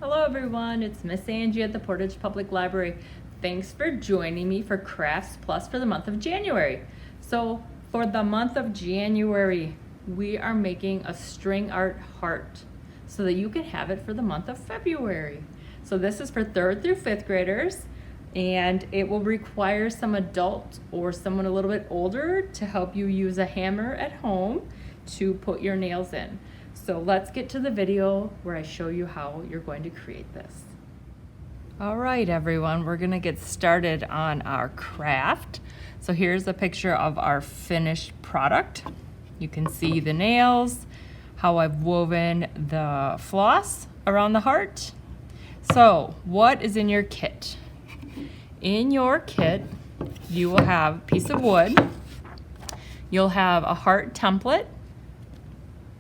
Hello everyone, it's Miss Angie at the Portage Public Library. Thanks for joining me for Crafts Plus for the month of January. So for the month of January, we are making a string art heart so that you can have it for the month of February. So this is for 3rd through 5th graders, and it will require some adult or someone a little bit older to help you use a hammer at home to put your nails in. So let's get to the video where I show you how you're going to create this. All right, everyone, we're gonna get started on our craft. So here's a picture of our finished product. You can see the nails, how I've woven the floss around the heart. So what is in your kit? In your kit, you will have a piece of wood, you'll have a heart template,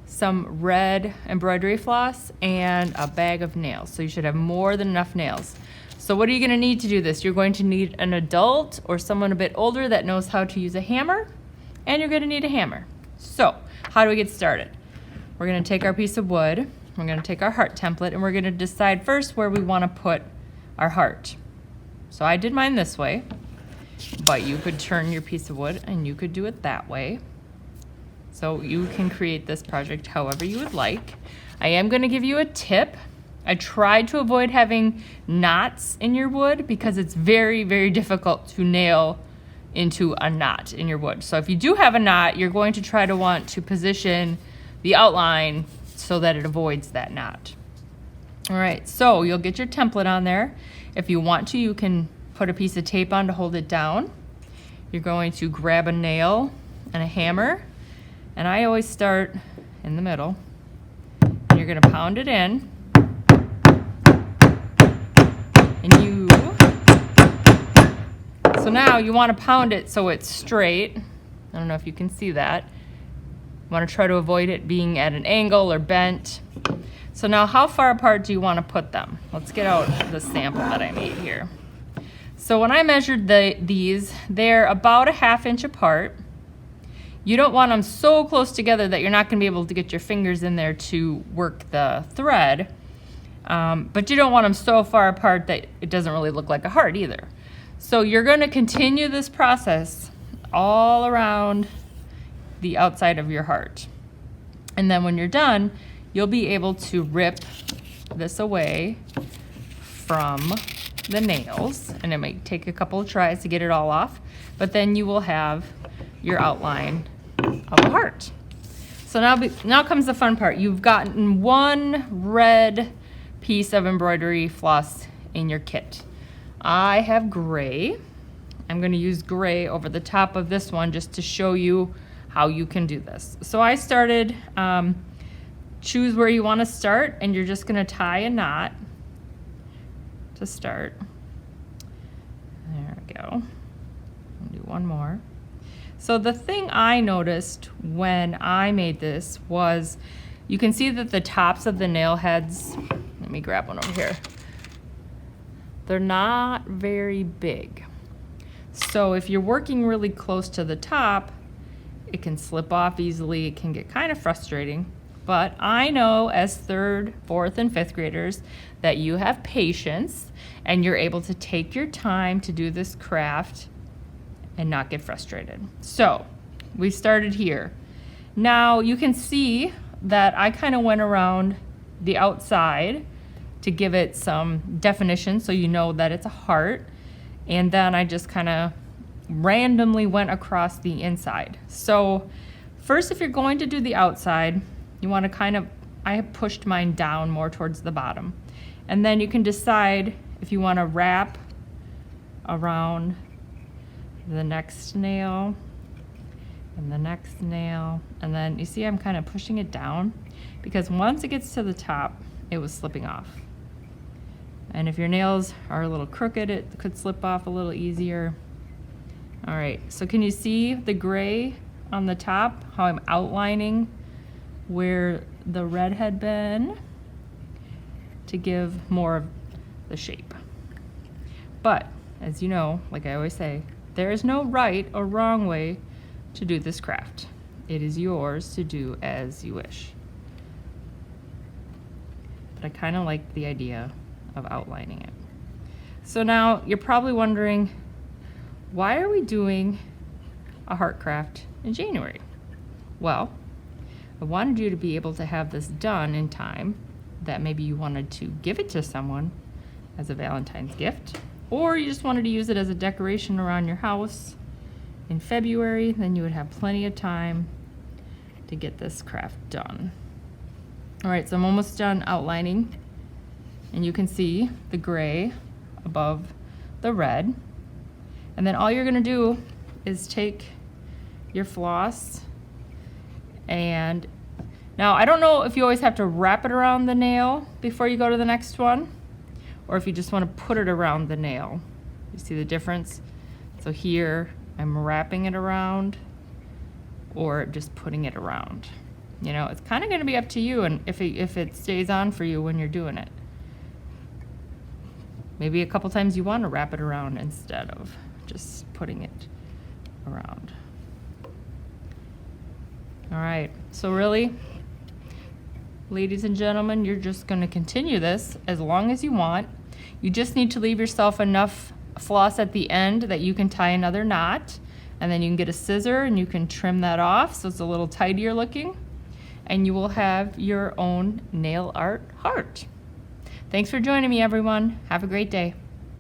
some red embroidery floss, and a bag of nails. So you should have more than enough nails. So what are you gonna need to do this? You're going to need an adult or someone a bit older that knows how to use a hammer, and you're gonna need a hammer. So how do we get started? We're gonna take our piece of wood, we're gonna take our heart template, and we're gonna decide first where we wanna put our heart. So I did mine this way, but you could turn your piece of wood and you could do it that way. So you can create this project however you would like. I am going to give you a tip. I tried to avoid having knots in your wood because it's very, very difficult to nail into a knot in your wood. So if you do have a knot, you're going to try to want to position the outline so that it avoids that knot. All right, so you'll get your template on there. If you want to, you can put a piece of tape on to hold it down. You're going to grab a nail and a hammer. And I always start in the middle, and you're gonna pound it in, and so now you wanna pound it so it's straight. I don't know if you can see that. You wanna try to avoid it being at an angle or bent. So now how far apart do you wanna put them? Let's get out the sample that I made here. So when I measured these, they're about a 1/2 inch apart. You don't want them so close together that you're not going to be able to get your fingers in there to work the thread, but you don't want them so far apart that it doesn't really look like a heart either. So you're going to continue this process all around the outside of your heart. And then when you're done, you'll be able to rip this away from the nails, and it may take a couple of tries to get it all off, but then you will have your outline of a heart. So now comes the fun part. You've gotten one red piece of embroidery floss in your kit. I have gray. I'm going to use gray over the top of this one just to show you how you can do this. So I started, choose where you want to start, and you're just going to tie a knot to start. There we go. I'll do one more. So the thing I noticed when I made this was, you can see that the tops of the nail heads, let me grab one over here, they're not very big. So if you're working really close to the top, it can slip off easily, it can get kind of frustrating. But I know as 3rd, 4th, and 5th graders that you have patience and you're able to take your time to do this craft and not get frustrated. So we started here. Now you can see that I kind of went around the outside to give it some definition so you know that it's a heart, and then I just kind of randomly went across the inside. So first, if you're going to do the outside, you want to I have pushed mine down more towards the bottom, and then you can decide if you want to wrap around the next nail and the next nail, and then you see I'm kind of pushing it down because once it gets to the top, it was slipping off. And if your nails are a little crooked, it could slip off a little easier. All right, so can you see the gray on the top, how I'm outlining where the red had been to give more of the shape? But as you know, like I always say, there is no right or wrong way to do this craft. It is yours to do as you wish. but I kind of like the idea of outlining it. So now you're probably wondering, why are we doing a heart craft in January? Well, I wanted you to be able to have this done in time that maybe you wanted to give it to someone as a Valentine's gift, or you just wanted to use it as a decoration around your house in February. Then you would have plenty of time to get this craft done. All right, so I'm almost done outlining, and you can see the gray above the red. And then all you're gonna do is take your floss, and now I don't know if you always have to wrap it around the nail before you go to the next one, or if you just want to put it around the nail. You see the difference? So here I'm wrapping it around or just putting it around. You know, it's kind of going to be up to you, and if it stays on for you when you're doing it. Maybe a couple times you want to wrap it around instead of just putting it around. All right, so really, ladies and gentlemen, you're just going to continue this as long as you want. You just need to leave yourself enough floss at the end that you can tie another knot, and then you can get a scissor and you can trim that off so it's a little tidier looking, and you will have your own nail art heart. Thanks for joining me, everyone. Have a great day.